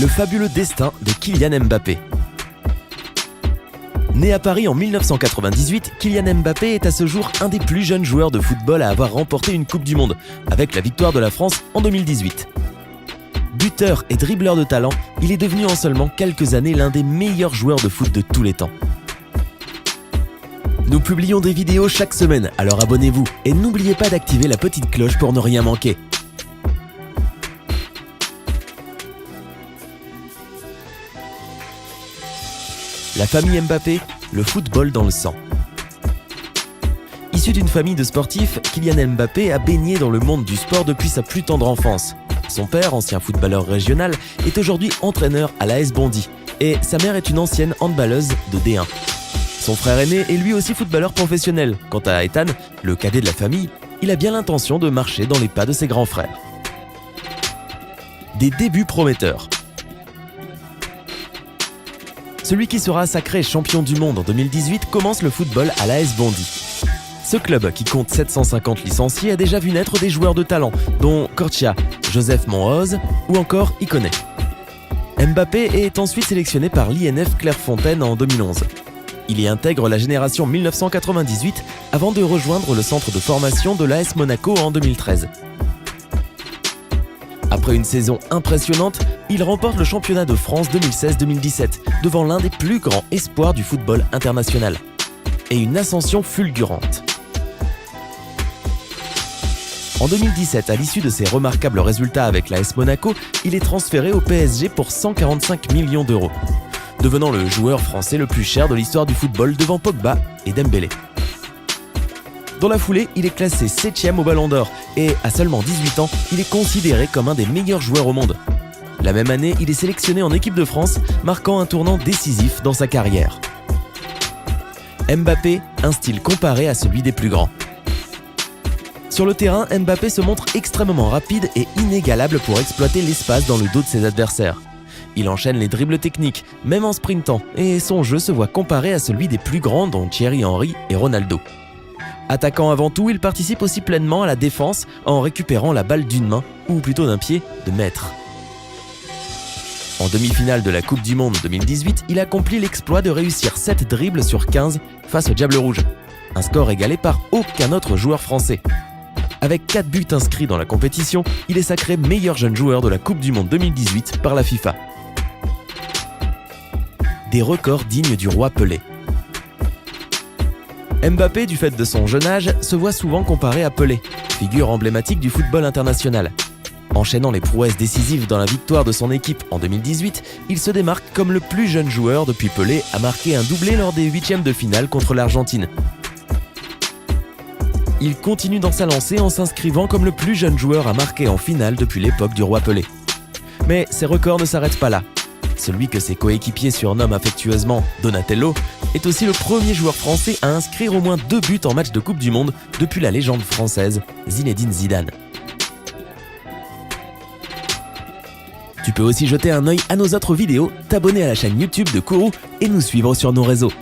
Le fabuleux destin de Kylian Mbappé. Né à Paris en 1998, Kylian Mbappé est à ce jour un des plus jeunes joueurs de football à avoir remporté une Coupe du Monde, avec la victoire de la France en 2018. Buteur et dribbleur de talent, il est devenu en seulement quelques années l'un des meilleurs joueurs de foot de tous les temps. Nous publions des vidéos chaque semaine, alors abonnez-vous et n'oubliez pas d'activer la petite cloche pour ne rien manquer. La famille Mbappé, le football dans le sang. Issu d'une famille de sportifs, Kylian Mbappé a baigné dans le monde du sport depuis sa plus tendre enfance. Son père, ancien footballeur régional, est aujourd'hui entraîneur à l'AS Bondy et sa mère est une ancienne handballeuse de D1. Son frère aîné est lui aussi footballeur professionnel. Quant à Ethan, le cadet de la famille, il a bien l'intention de marcher dans les pas de ses grands frères. Des débuts prometteurs. Celui qui sera sacré champion du monde en 2018 commence le football à l'AS Bondy. Ce club, qui compte 750 licenciés, a déjà vu naître des joueurs de talent, dont Kortia, Joseph Monhoz ou encore Ikoné. Mbappé est ensuite sélectionné par l'INF Clairefontaine en 2011. Il y intègre la génération 1998 avant de rejoindre le centre de formation de l'AS Monaco en 2013. Après une saison impressionnante, il remporte le championnat de France 2016-2017 devant l'un des plus grands espoirs du football international. Et une ascension fulgurante. En 2017, à l'issue de ses remarquables résultats avec l'AS Monaco, il est transféré au PSG pour 145 millions d'euros, devenant le joueur français le plus cher de l'histoire du football devant Pogba et Dembélé. Dans la foulée, il est classé 7e au Ballon d'Or et, à seulement 18 ans, il est considéré comme un des meilleurs joueurs au monde. La même année, il est sélectionné en équipe de France, marquant un tournant décisif dans sa carrière. Mbappé, un style comparé à celui des plus grands. Sur le terrain, Mbappé se montre extrêmement rapide et inégalable pour exploiter l'espace dans le dos de ses adversaires. Il enchaîne les dribbles techniques, même en sprintant, et son jeu se voit comparé à celui des plus grands dont Thierry Henry et Ronaldo. Attaquant avant tout, il participe aussi pleinement à la défense en récupérant la balle d'une main, ou plutôt d'un pied, de maître. En demi-finale de la Coupe du Monde 2018, il accomplit l'exploit de réussir 7 dribbles sur 15 face au Diable Rouge, un score égalé par aucun autre joueur français. Avec 4 buts inscrits dans la compétition, il est sacré meilleur jeune joueur de la Coupe du Monde 2018 par la FIFA. Des records dignes du roi Pelé. Mbappé, du fait de son jeune âge, se voit souvent comparé à Pelé, figure emblématique du football international. Enchaînant les prouesses décisives dans la victoire de son équipe en 2018, il se démarque comme le plus jeune joueur depuis Pelé à marquer un doublé lors des 8e de finale contre l'Argentine. Il continue dans sa lancée en s'inscrivant comme le plus jeune joueur à marquer en finale depuis l'époque du roi Pelé. Mais ses records ne s'arrêtent pas là. Celui que ses coéquipiers surnomment affectueusement Donatello est aussi le premier joueur français à inscrire au moins 2 buts en match de Coupe du Monde depuis la légende française Zinedine Zidane. Tu peux aussi jeter un œil à nos autres vidéos, t'abonner à la chaîne YouTube de Kourou et nous suivre sur nos réseaux.